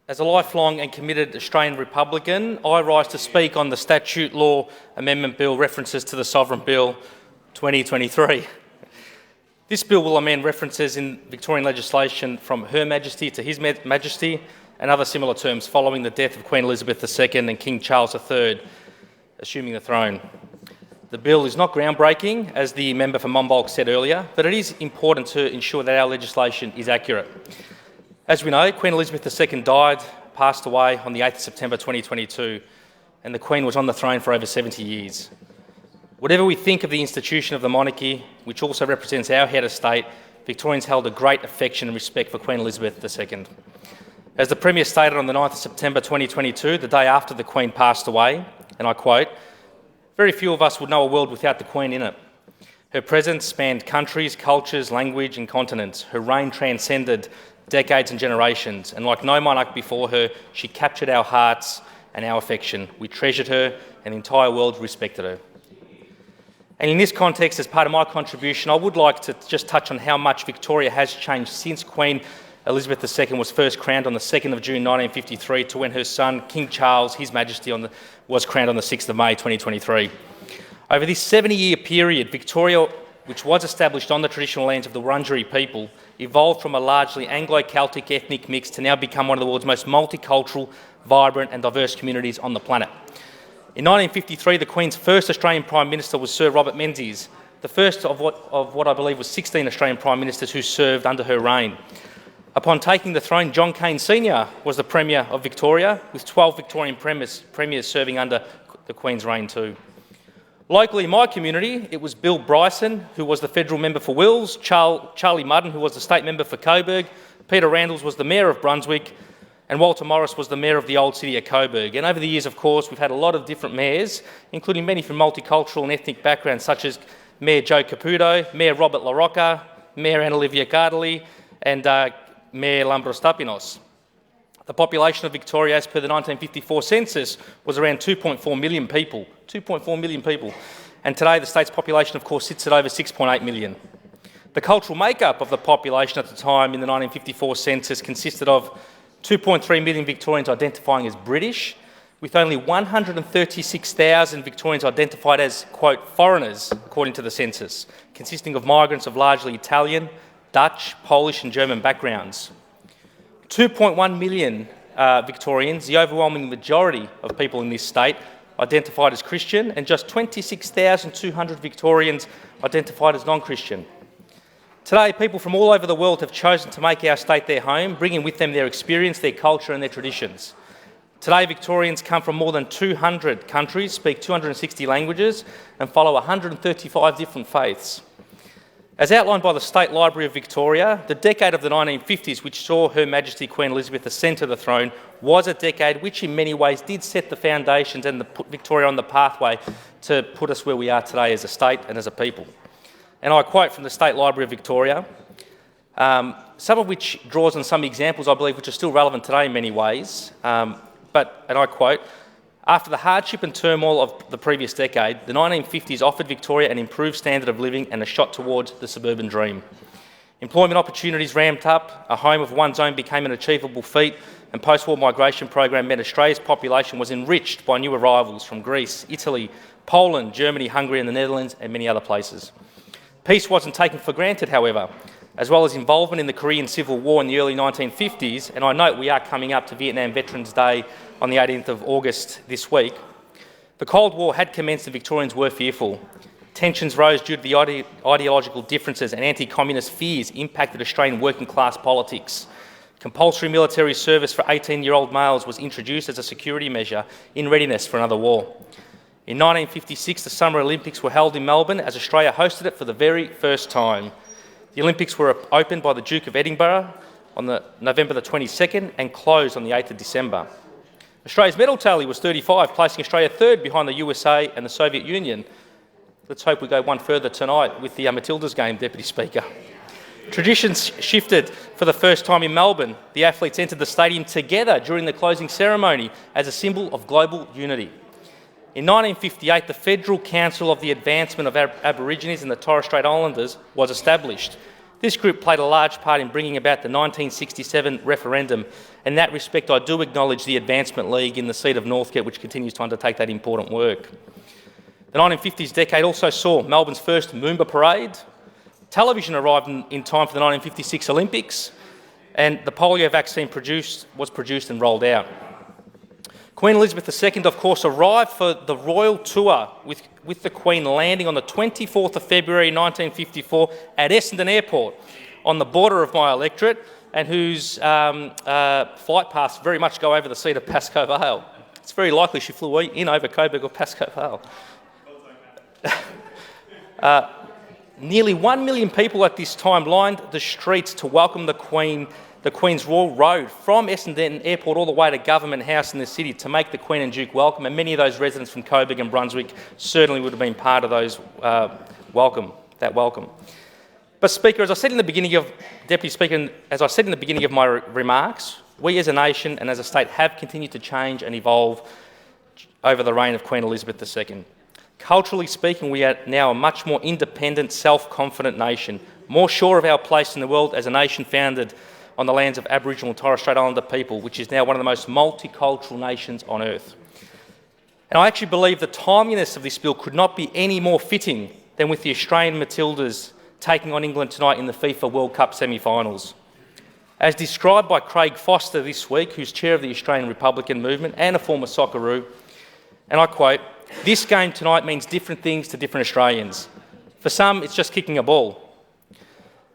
As a lifelong and committed Australian Republican, I rise to speak on the Statute Law Amendment Bill references to the Sovereign Bill 2023. This bill will amend references in Victorian legislation from Her Majesty to His Majesty and other similar terms following the death of Queen Elizabeth II and King Charles III assuming the throne. The bill is not groundbreaking, as the member for Monbulk said earlier, but it is important to ensure that our legislation is accurate. As we know, Queen Elizabeth II passed away on the 8th of September 2022, and the Queen was on the throne for over 70 years. Whatever we think of the institution of the monarchy, which also represents our head of state, Victorians held a great affection and respect for Queen Elizabeth II. As the Premier stated on the 9th of September 2022, the day after the Queen passed away, and I quote, "Very few of us would know a world without the Queen in it. Her presence spanned countries, cultures, language and continents. Her reign transcended decades and generations, and like no monarch before her, she captured our hearts and our affection. We treasured her, and the entire world respected her." And in this context, as part of my contribution, I would like to just touch on how much Victoria has changed since Queen Elizabeth II was first crowned on the 2nd of June 1953 to when her son, King Charles, His Majesty, was crowned on the 6th of May 2023. Over this 70-year period, Victoria, which was established on the traditional lands of the Wurundjeri people, evolved from a largely Anglo-Celtic ethnic mix to now become one of the world's most multicultural, vibrant and diverse communities on the planet. In 1953, the Queen's first Australian Prime Minister was Sir Robert Menzies, the first of what I believe was 16 Australian Prime Ministers who served under her reign. Upon taking the throne, John Cain Sr. was the Premier of Victoria, with 12 Victorian premiers serving under the Queen's reign too. Locally in my community, it was Bill Bryson, who was the federal member for Wills, Charlie Mudden, who was the state member for Coburg, Peter Randalls was the mayor of Brunswick, and Walter Morris was the mayor of the old city of Coburg. And over the years, of course, we've had a lot of different mayors, including many from multicultural and ethnic backgrounds, such as Mayor Joe Caputo, Mayor Robert LaRocca, Mayor Anna Olivia Gardley, and Mayor Lambros Tapinos. The population of Victoria, as per the 1954 census, was around 2.4 million people. 2.4 million people. And today the state's population, of course, sits at over 6.8 million. The cultural makeup of the population at the time in the 1954 census consisted of 2.3 million Victorians identifying as British, with only 136,000 Victorians identified as, quote, foreigners, according to the census, consisting of migrants of largely Italian, Dutch, Polish and German backgrounds. 2.1 million Victorians, the overwhelming majority of people in this state, identified as Christian, and just 26,200 Victorians identified as non-Christian. Today, people from all over the world have chosen to make our state their home, bringing with them their experience, their culture and their traditions. Today, Victorians come from more than 200 countries, speak 260 languages and follow 135 different faiths. As outlined by the State Library of Victoria, the decade of the 1950s, which saw Her Majesty Queen Elizabeth ascend to the throne, was a decade which in many ways did set the foundations and put Victoria on the pathway to put us where we are today as a state and as a people. And I quote from the State Library of Victoria, some of which draws on some examples, I believe, which are still relevant today in many ways, and I quote, "After the hardship and turmoil of the previous decade, the 1950s offered Victoria an improved standard of living and a shot towards the suburban dream. Employment opportunities ramped up, a home of one's own became an achievable feat, and post-war migration program meant Australia's population was enriched by new arrivals from Greece, Italy, Poland, Germany, Hungary and the Netherlands and many other places. Peace wasn't taken for granted, however, as well as involvement in the Korean Civil War in the early 1950s, and I note we are coming up to Vietnam Veterans Day on the 18th of August this week. The Cold War had commenced and Victorians were fearful. Tensions rose due to the ideological differences and anti-communist fears impacted Australian working class politics. Compulsory military service for 18-year-old males was introduced as a security measure in readiness for another war. In 1956, the Summer Olympics were held in Melbourne as Australia hosted it for the very first time. The Olympics were opened by the Duke of Edinburgh on November the 22nd and closed on the 8th of December. Australia's medal tally was 35, placing Australia third behind the USA and the Soviet Union. Let's hope we go one further tonight with the Matildas game, Deputy Speaker. Traditions shifted for the first time in Melbourne. The athletes entered the stadium together during the closing ceremony as a symbol of global unity. In 1958, the Federal Council of the Advancement of Aborigines and the Torres Strait Islanders was established. This group played a large part in bringing about the 1967 referendum. In that respect, I do acknowledge the Advancement League in the seat of Northcote, which continues to undertake that important work. The 1950s decade also saw Melbourne's first Moomba parade. Television arrived in time for the 1956 Olympics, and the polio vaccine was produced and rolled out. Queen Elizabeth II, of course, arrived for the royal tour with the Queen landing on the 24th of February 1954 at Essendon Airport on the border of my electorate, and whose flight paths very much go over the seat of Pascoe Vale. It's very likely she flew in over Coburg or Pascoe Vale. Nearly 1 million people at this time lined the streets to welcome the Queen's Royal Road from Essendon Airport all the way to Government House in the city to make the Queen and Duke welcome, and many of those residents from Coburg and Brunswick certainly would have been part of those welcome. But Speaker, as I said in the beginning of my remarks, we as a nation and as a state have continued to change and evolve over the reign of Queen Elizabeth II. Culturally speaking, we are now a much more independent, self-confident nation, more sure of our place in the world as a nation founded on the lands of Aboriginal and Torres Strait Islander people, which is now one of the most multicultural nations on earth. And I actually believe the timeliness of this bill could not be any more fitting than with the Australian Matildas taking on England tonight in the FIFA World Cup semi-finals. As described by Craig Foster this week, who's chair of the Australian Republican movement and a former Socceroo, and I quote, "This game tonight means different things to different Australians. For some, it's just kicking a ball.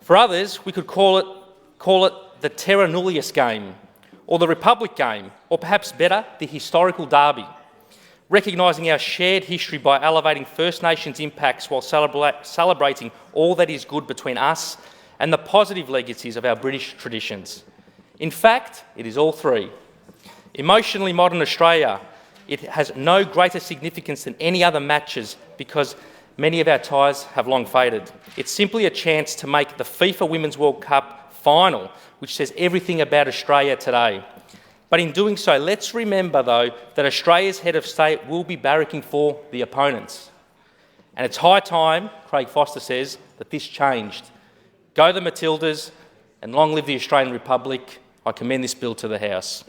For others, we could call it the Terra Nullius game, or the Republic game, or perhaps better, the historical derby, recognising our shared history by elevating First Nations impacts while celebrating all that is good between us and the positive legacies of our British traditions. In fact, it is all three. Emotionally modern Australia, it has no greater significance than any other matches because many of our ties have long faded. It's simply a chance to make the FIFA Women's World Cup final, which says everything about Australia today. But in doing so, let's remember, though, that Australia's head of state will be barracking for the opponents. And it's high time, Craig Foster says, that this changed. Go the Matildas, and long live the Australian Republic. I commend this bill to the House."